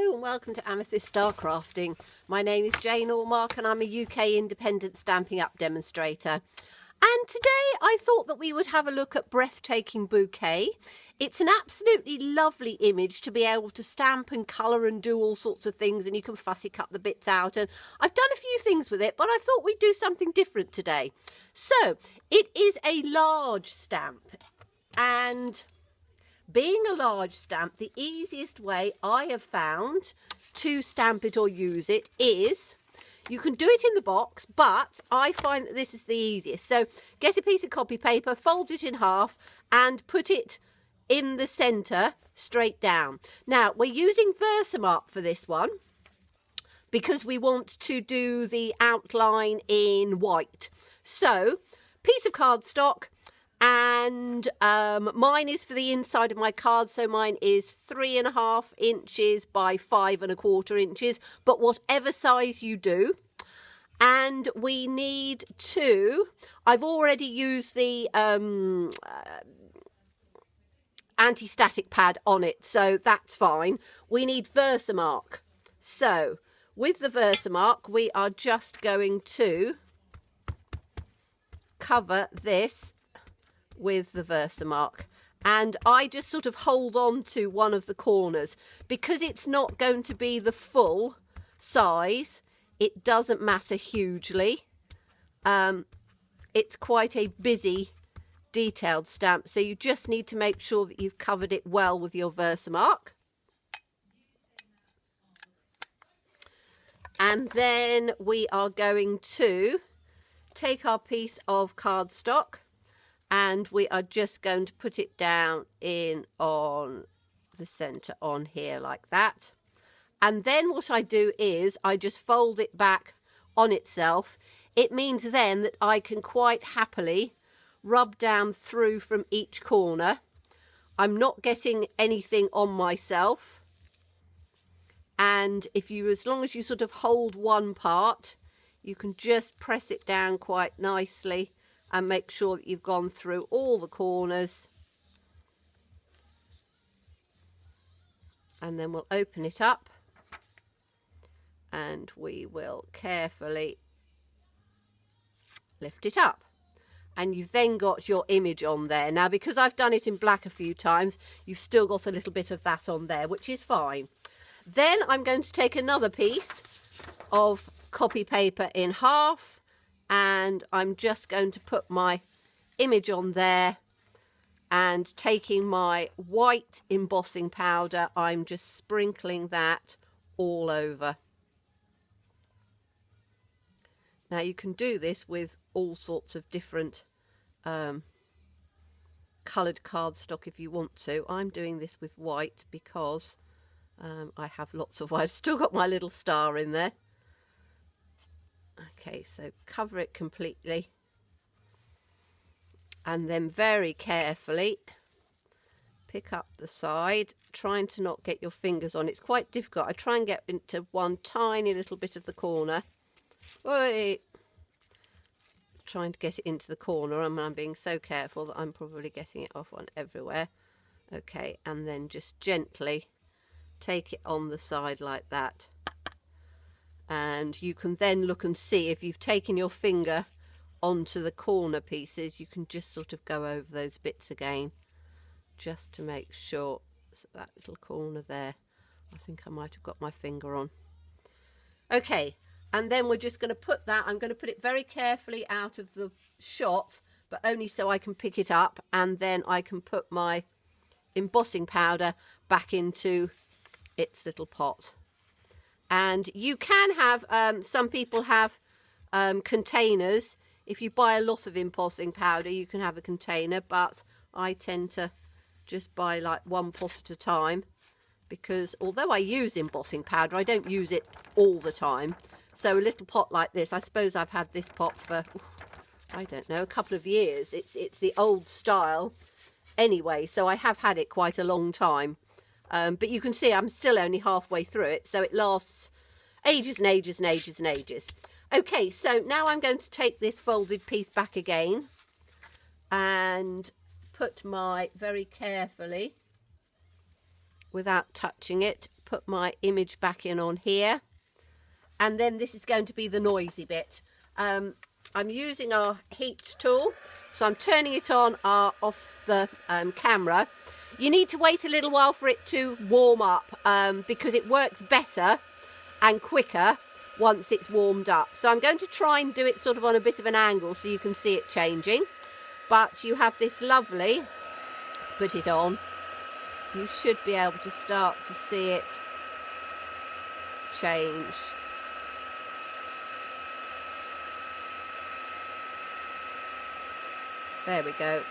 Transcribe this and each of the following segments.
Hello and welcome to Amethyst Star Crafting. My name is Jane Allmark and I'm a UK independent Stampin' Up demonstrator. And today I thought that we would have a look at Breathtaking Bouquet. It's an absolutely lovely image to be able to stamp and colour and do all sorts of things, and you can fussy cut the bits out. And I've done a few things with it, but I thought we'd do something different today. So it is a large stamp, and being a large stamp, the easiest way I have found to stamp it or use it is, you can do it in the box, but I find that this is the easiest. So get a piece of copy paper, fold it in half and put it in the centre straight down. Now, we're using Versamark for this one because we want to do the outline in white. So, piece of cardstock. And mine is for the inside of my card, so mine is 3.5 inches by 5.25 inches, but whatever size you do. And we need I've already used the anti-static pad on it, so that's fine. We need Versamark. So with the Versamark, we are just going to cover this with the Versamark, and I just sort of hold on to one of the corners because it's not going to be the full size. It doesn't matter hugely. It's quite a busy detailed stamp, so you just need to make sure that you've covered it well with your Versamark. And then we are going to take our piece of cardstock and we are just going to put it down in on the centre on here like that. And then what I do is I just fold it back on itself. It means then that I can quite happily rub down through from each corner. I'm not getting anything on myself. And as long as you sort of hold one part, you can just press it down quite nicely and make sure that you've gone through all the corners. And then we'll open it up and we will carefully lift it up. And you've then got your image on there. Now, because I've done it in black a few times, you've still got a little bit of that on there, which is fine. Then I'm going to take another piece of copy paper in half, and I'm just going to put my image on there, and taking my white embossing powder, I'm just sprinkling that all over. Now you can do this with all sorts of different coloured cardstock if you want to. I'm doing this with white because I have lots of white. I've still got my little star in there. Okay, so cover it completely and then very carefully pick up the side, trying to not get your fingers on. It's quite difficult. I try and get into one tiny little bit of the corner. Wait. Trying to get it into the corner, and I'm being so careful that I'm probably getting it off on everywhere. Okay, and then just gently take it on the side like that. And you can then look and see if you've taken your finger onto the corner pieces, you can just sort of go over those bits again just to make sure. So that little corner there, I think I might have got my finger on. Okay, and then we're just going to put that, I'm going to put it very carefully out of the shot, but only so I can pick it up, and then I can put my embossing powder back into its little pot. And you can have, some people have containers. If you buy a lot of embossing powder, you can have a container, but I tend to just buy like one pot at a time, because although I use embossing powder, I don't use it all the time. So a little pot like this, I suppose I've had this pot for, I don't know, a couple of years. It's the old style anyway, so I have had it quite a long time. But you can see I'm still only halfway through it, so it lasts ages and ages and ages and ages. Okay, so now I'm going to take this folded piece back again and very carefully, without touching it, put my image back in on here. And then this is going to be the noisy bit. I'm using our heat tool, so I'm turning it on off the camera. You need to wait a little while for it to warm up because it works better and quicker once it's warmed up. So I'm going to try and do it sort of on a bit of an angle so you can see it changing. But you have this lovely, let's put it on. You should be able to start to see it change. There we go.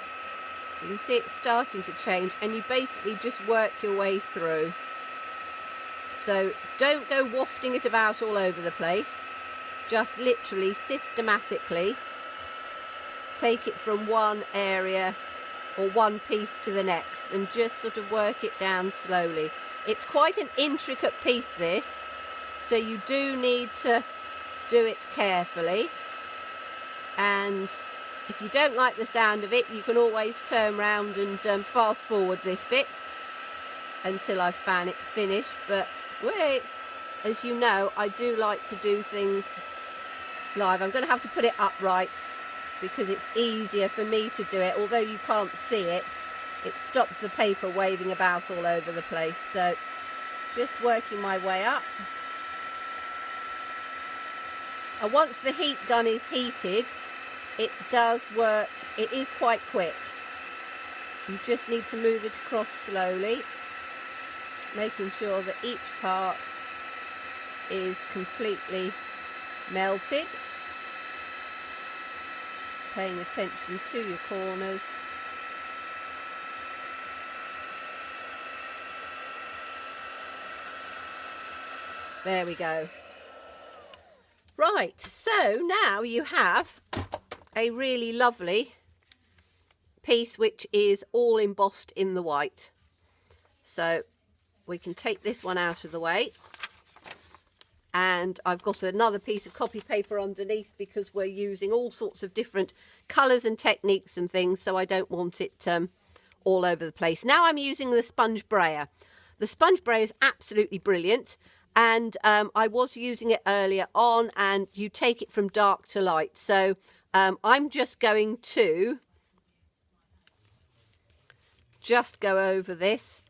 So you can see it's starting to change, and you basically just work your way through. So don't go wafting it about all over the place. Just literally systematically take it from one area or one piece to the next and just sort of work it down slowly. It's quite an intricate piece, this, so you do need to do it carefully. And if you don't like the sound of it, you can always turn round and fast forward this bit until I've found it finished. But wait, as you know, I do like to do things live. I'm going to have to put it upright because it's easier for me to do it. Although you can't see it, it stops the paper waving about all over the place. So just working my way up. And once the heat gun is heated, it does work. It is quite quick. You just need to move it across slowly, making sure that each part is completely melted. Paying attention to your corners. There we go. Right, so now you have a really lovely piece which is all embossed in the white. So we can take this one out of the way, and I've got another piece of copy paper underneath because we're using all sorts of different colours and techniques and things, so I don't want it all over the place. Now I'm using the sponge brayer. The sponge brayer is absolutely brilliant, and I was using it earlier on, and you take it from dark to light. So I'm just going to go over this,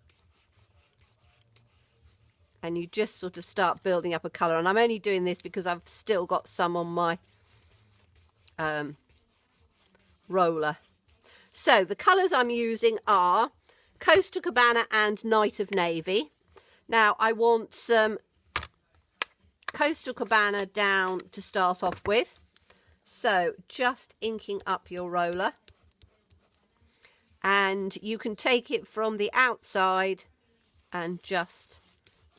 and you just sort of start building up a colour. And I'm only doing this because I've still got some on my roller. So the colours I'm using are Coastal Cabana and Night of Navy. Now I want some Coastal Cabana down to start off with. So just inking up your roller, and you can take it from the outside and just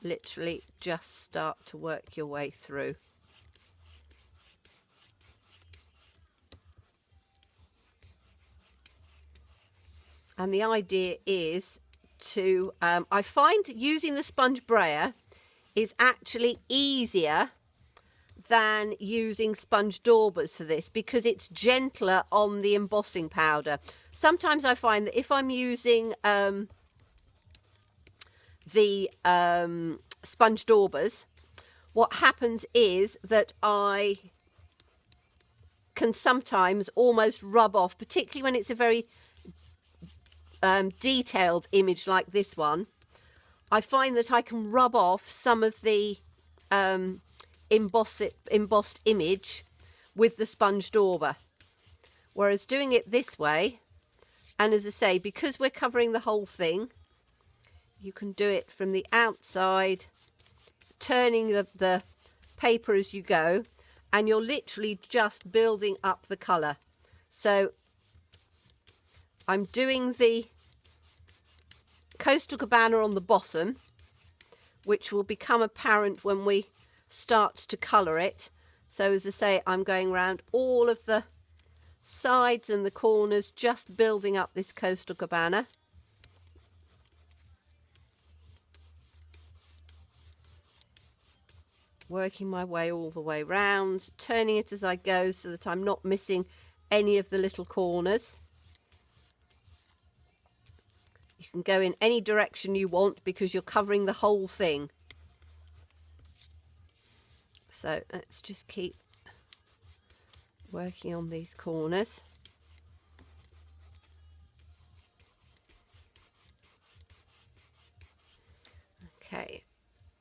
literally just start to work your way through. And the idea is to, I find using the sponge brayer is actually easier than using sponge daubers for this because it's gentler on the embossing powder. Sometimes I find that if I'm using the sponge daubers, what happens is that I can sometimes almost rub off, particularly when it's a very detailed image like this one. I find that I can rub off some of the embossed image with the sponge dauber, whereas doing it this way, and as I say, because we're covering the whole thing, you can do it from the outside, turning the paper as you go, and you're literally just building up the colour. So I'm doing the Coastal Cabana on the bottom, which will become apparent when we start to colour it. So as I say, I'm going around all of the sides and the corners, just building up this Coastal Cabana. Working my way all the way round, turning it as I go so that I'm not missing any of the little corners. You can go in any direction you want because you're covering the whole thing. So let's just keep working on these corners. Okay,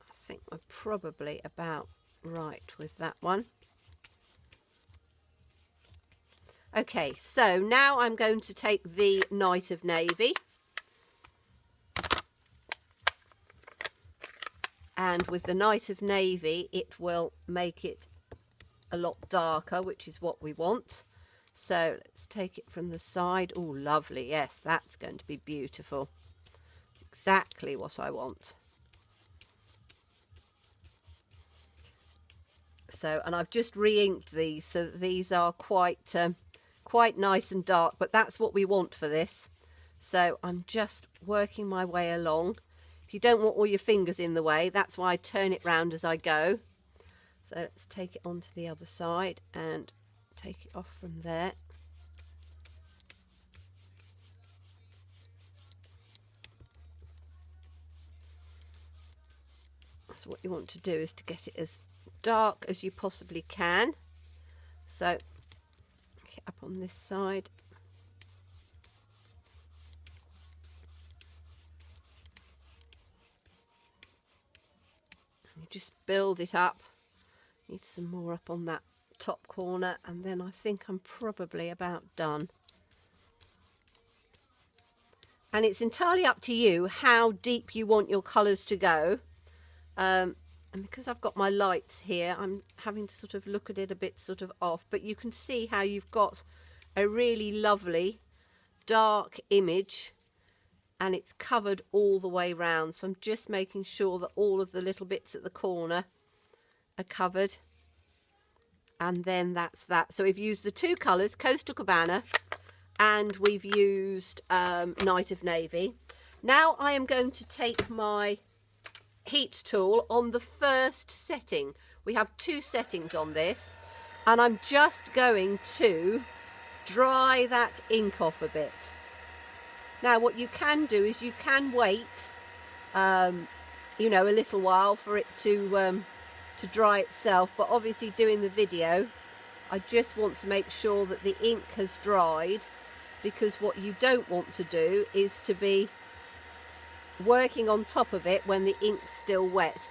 I think we're probably about right with that one. Okay, so now I'm going to take the Night of Navy, and with the Night of Navy it will make it a lot darker, which is what we want. So let's take it from the side. Oh, lovely. Yes, that's going to be beautiful. It's exactly what I want. So, and I've just re-inked these, so that these are quite nice and dark, but that's what we want for this. So I'm just working my way along. If you don't want all your fingers in the way, that's why I turn it round as I go. So let's take it onto the other side and take it off from there. So what you want to do is to get it as dark as you possibly can. So get up on this side. And you just build it up. Need some more up on that top corner, and then I think I'm probably about done. And it's entirely up to you how deep you want your colours to go. And because I've got my lights here, I'm having to sort of look at it a bit sort of off, but you can see how you've got a really lovely dark image and it's covered all the way round. So I'm just making sure that all of the little bits at the corner are covered, and then that's that. So we've used the two colours, Coastal Cabana, and we've used Night of Navy. Now I am going to take my heat tool on the first setting. We have two settings on this, and I'm just going to dry that ink off a bit. Now what you can do is you can wait you know, a little while for it to dry itself, but obviously doing the video I just want to make sure that the ink has dried, because what you don't want to do is to be working on top of it when the ink's still wet.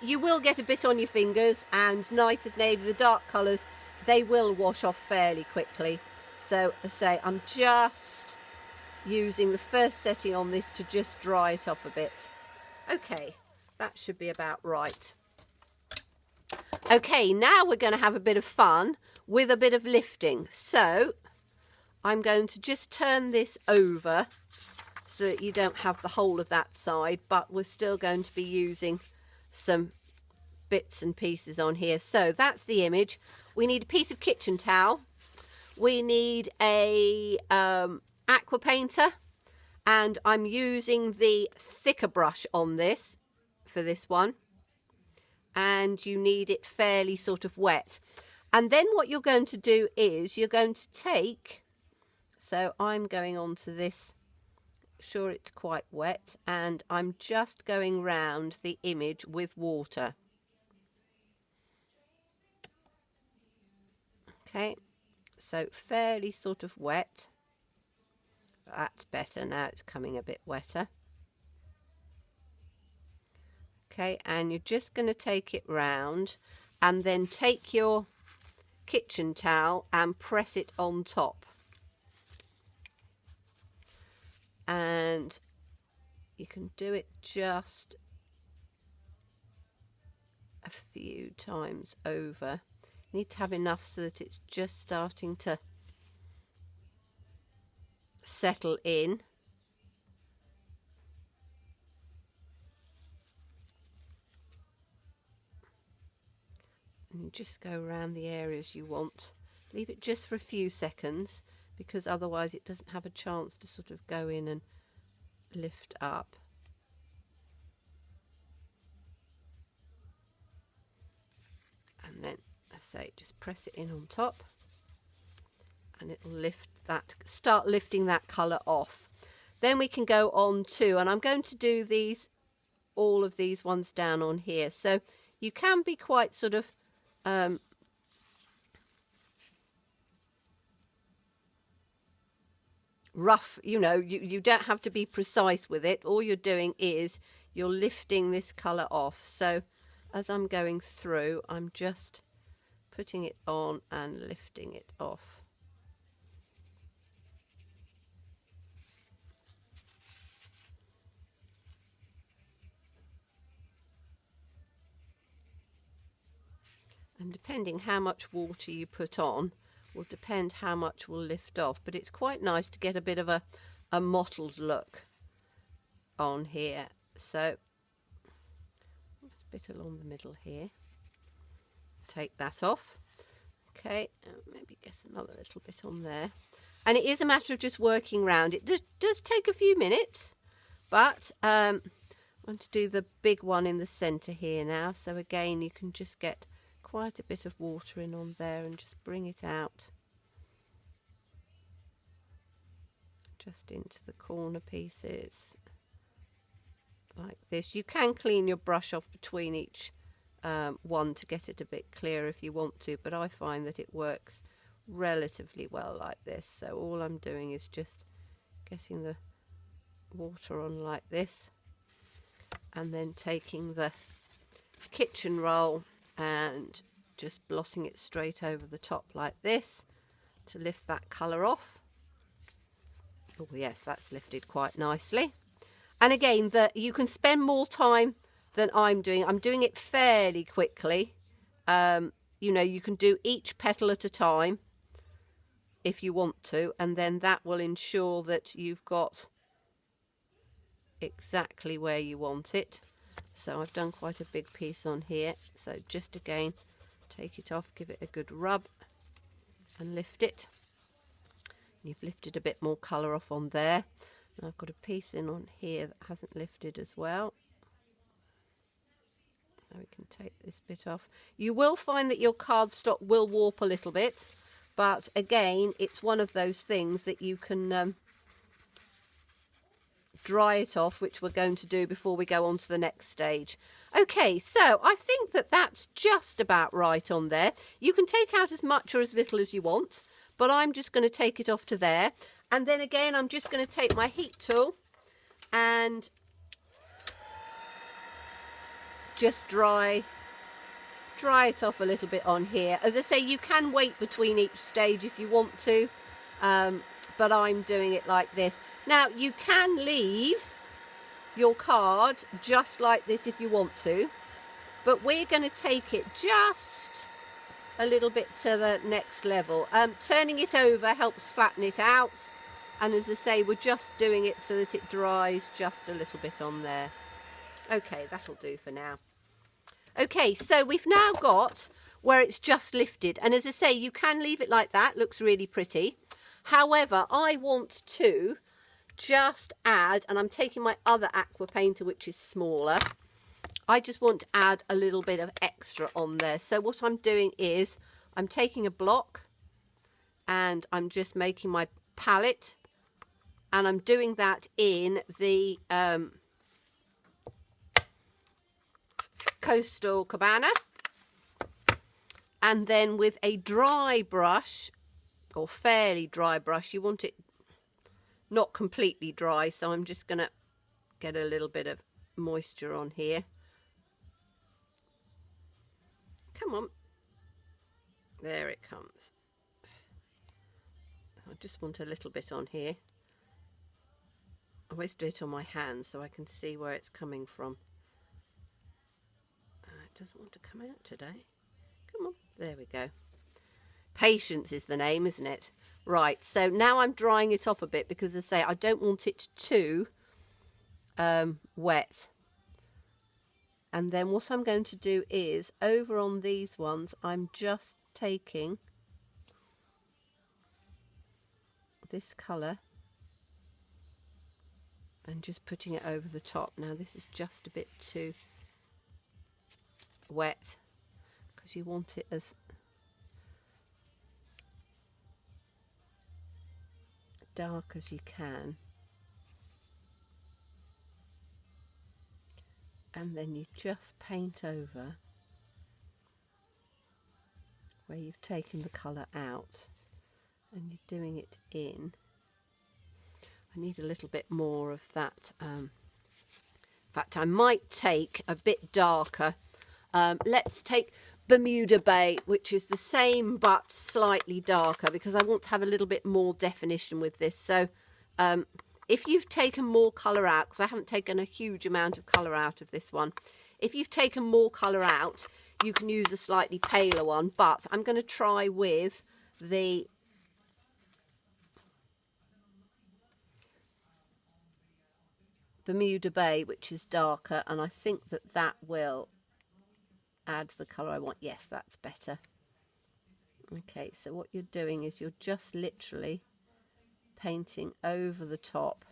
You will get a bit on your fingers, and Night of Navy, the dark colours, they will wash off fairly quickly. So as I say, I'm just using the first setting on this to just dry it off a bit. Okay, that should be about right. Okay, now we're going to have a bit of fun with a bit of lifting. So I'm going to just turn this over so that you don't have the whole of that side, but we're still going to be using some bits and pieces on here. So that's the image. We need a piece of kitchen towel. We need a Aqua Painter, and I'm using the thicker brush on this for this one. And you need it fairly sort of wet. And then what you're going to do is you're going to take, so I'm going on to this, sure it's quite wet, and I'm just going round the image with water. Okay, so fairly sort of wet. That's better, now it's coming a bit wetter. Okay, and you're just going to take it round and then take your kitchen towel and press it on top. And you can do it just a few times over. You need to have enough so that it's just starting to settle in. And you just go around the areas you want. Leave it just for a few seconds, because otherwise it doesn't have a chance to sort of go in and lift up. And then, as I say, just press it in on top, and it'll lift that, start lifting that colour off. Then we can go on to, and I'm going to do these, all of these ones down on here. So you can be quite sort of rough, you know, you don't have to be precise with it. All you're doing is you're lifting this colour off. So as I'm going through, I'm just putting it on and lifting it off. And depending how much water you put on will depend how much will lift off. But it's quite nice to get a bit of a mottled look on here. So a bit along the middle here. Take that off. Okay, maybe get another little bit on there. And it is a matter of just working around. It does take a few minutes, but I want to do the big one in the centre here now. So again, you can just get quite a bit of water in on there and just bring it out just into the corner pieces like this. You can clean your brush off between each one to get it a bit clearer if you want to, but I find that it works relatively well like this. So all I'm doing is just getting the water on like this, and then taking the kitchen roll and just blotting it straight over the top like this to lift that colour off. Oh yes, that's lifted quite nicely. And again, you can spend more time than I'm doing. I'm doing it fairly quickly. You know, you can do each petal at a time if you want to, and then that will ensure that you've got exactly where you want it. So I've done quite a big piece on here. So just again, take it off, give it a good rub and lift it. You've lifted a bit more colour off on there. And I've got a piece in on here that hasn't lifted as well. So we can take this bit off. You will find that your cardstock will warp a little bit, but again, it's one of those things that you can dry it off, which we're going to do before we go on to the next stage. Okay, so I think that that's just about right on there. You can take out as much or as little as you want, but I'm just going to take it off to there. And then again, I'm just going to take my heat tool and just dry it off a little bit on here. As I say, you can wait between each stage if you want to, but I'm doing it like this. Now, you can leave your card just like this if you want to, but we're going to take it just a little bit to the next level. Turning it over helps flatten it out, and as I say, we're just doing it so that it dries just a little bit on there. Okay, that'll do for now. Okay, so we've now got where it's just lifted, and as I say, you can leave it like that. Looks really pretty. However, I want to just add, and I'm taking my other Aqua Painter, which is smaller. I just want to add a little bit of extra on there. So what I'm doing is I'm taking a block and I'm just making my palette, and I'm doing that in the Coastal Cabana, and then with a dry brush, or fairly dry brush, you want it not completely dry, so I'm just going to get a little bit of moisture on here. Come on, there it comes. I just want a little bit on here. I always do it on my hands so I can see where it's coming from. It doesn't want to come out today. Come on, there we go. Patience is the name, isn't it? Right, so now I'm drying it off a bit because, as I say, I don't want it too wet. And then what I'm going to do is, over on these ones, I'm just taking this colour and just putting it over the top. Now this is just a bit too wet because you want it as dark as you can, and then you just paint over where you've taken the colour out and you're doing it in. I need a little bit more of that. In fact, I might take a bit darker. Let's take Bermuda Bay, which is the same but slightly darker, because I want to have a little bit more definition with this. So if you've taken more colour out, because I haven't taken a huge amount of colour out of this one, if you've taken more colour out, you can use a slightly paler one, but I'm going to try with the Bermuda Bay, which is darker, and I think that that will add the colour I want. Yes, that's better. Okay, so what you're doing is you're just literally painting over the top.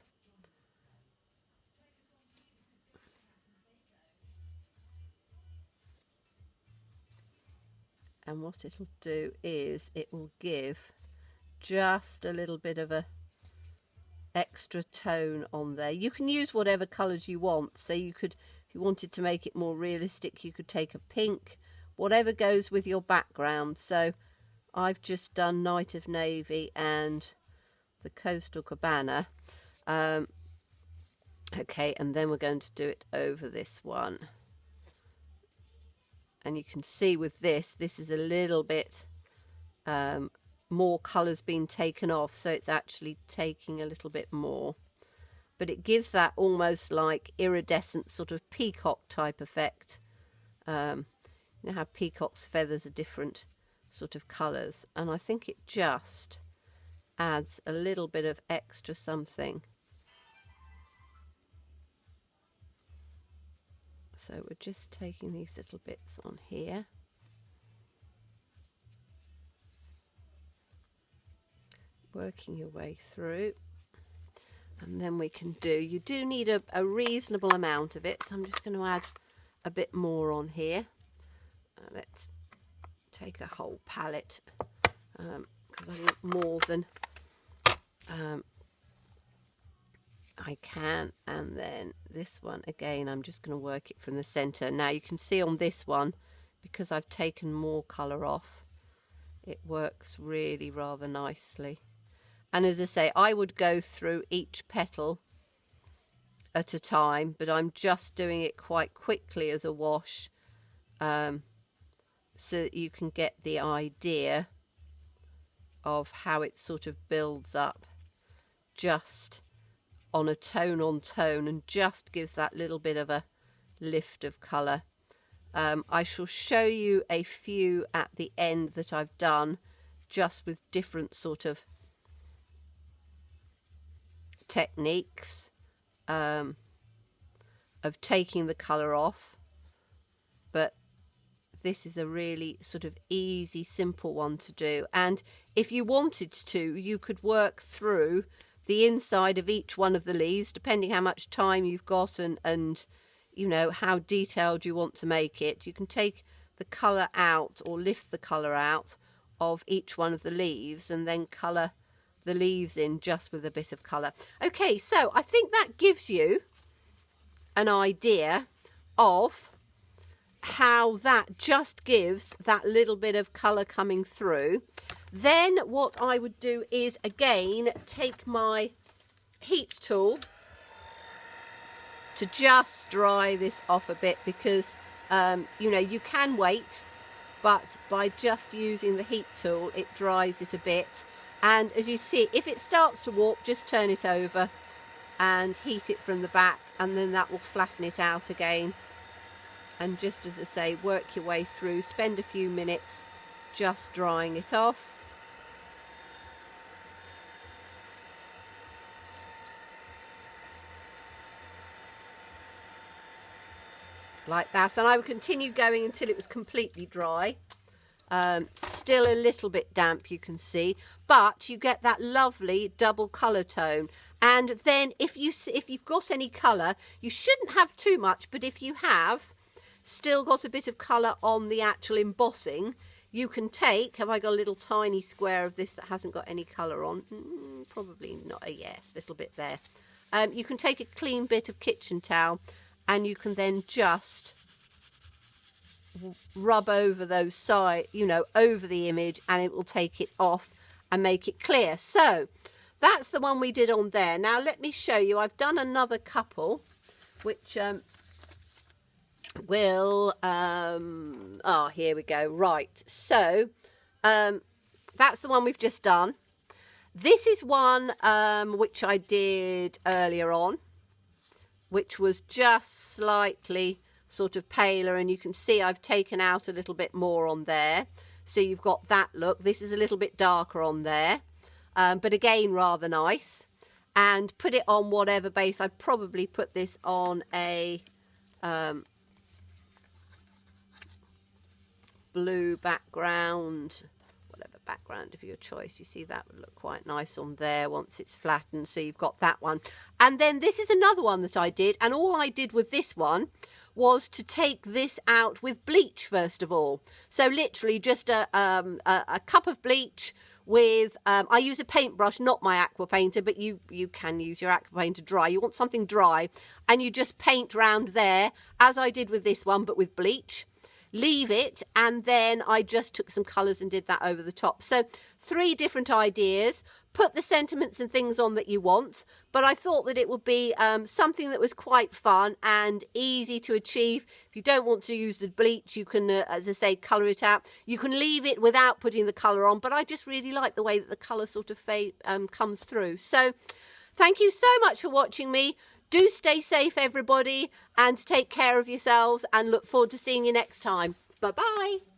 And what it'll do is it will give just a little bit of a extra tone on there. You can use whatever colours you want. So you could, if you wanted to make it more realistic, you could take a pink, whatever goes with your background. So I've just done Night of Navy and the Coastal Cabana. Okay, and then we're going to do it over this one. And you can see with this is a little bit more colours being taken off, so it's actually taking a little bit more. But it gives that almost like iridescent sort of peacock type effect. You know how peacock's feathers are different sort of colours. And I think it just adds a little bit of extra something. So we're just taking these little bits on here. Working your way through. And then we can do, you do need a reasonable amount of it, so I'm just going to add a bit more on here. Let's take a whole palette, because I want more than I can. And then this one again, I'm just going to work it from the center. Now you can see on this one, because I've taken more color off, it works really rather nicely. And as I say, I would go through each petal at a time, but I'm just doing it quite quickly as a wash, so that you can get the idea of how it sort of builds up just on a tone on tone, and just gives that little bit of a lift of colour. I shall show you a few at the end that I've done just with different sort of techniques of taking the colour off, but this is a really sort of easy, simple one to do. And if you wanted to, you could work through the inside of each one of the leaves, depending how much time you've got and you know how detailed you want to make it. You can take the colour out or lift the colour out of each one of the leaves and then colour the leaves in just with a bit of colour. Okay, so I think that gives you an idea of how that just gives that little bit of colour coming through. Then what I would do is again take my heat tool to just dry this off a bit, because you know, you can wait, but by just using the heat tool it dries it a bit. And as you see, if it starts to warp, just turn it over and heat it from the back, and then that will flatten it out again. And just as I say, work your way through, spend a few minutes just drying it off. Like that, and I would continue going until it was completely dry. Still a little bit damp, you can see, but you get that lovely double colour tone. And then if you've got any colour, you shouldn't have too much, but if you have still got a bit of colour on the actual embossing, you can take, have I got a little tiny square of this that hasn't got any colour on? Probably not. Yes, a little bit there. You can take a clean bit of kitchen towel and you can then just rub over those side, you know, over the image, and it will take it off and make it clear. So that's the one we did on there. Now let me show you. I've done another couple, which here we go. Right, so that's the one we've just done. This is one which I did earlier on, which was just slightly sort of paler, and you can see I've taken out a little bit more on there, so you've got that look. This is a little bit darker on there, but again rather nice. And put it on whatever base. I'd probably put this on a blue background, whatever background of your choice. You see that would look quite nice on there once it's flattened. So you've got that one. And then this is another one that I did, and all I did with this one was to take this out with bleach first of all. So literally just a cup of bleach with, I use a paintbrush, not my Aqua Painter, but you can use your Aqua Painter dry. You want something dry, and you just paint round there, as I did with this one, but with bleach. Leave it, and then I just took some colours and did that over the top. So 3 different ideas. Put the sentiments and things on that you want, but I thought that it would be something that was quite fun and easy to achieve. If you don't want to use the bleach, you can, as I say, colour it out. You can leave it without putting the colour on, but I just really like the way that the colour sort of comes through. So thank you so much for watching me. Do stay safe, everybody, and take care of yourselves, and look forward to seeing you next time. Bye-bye.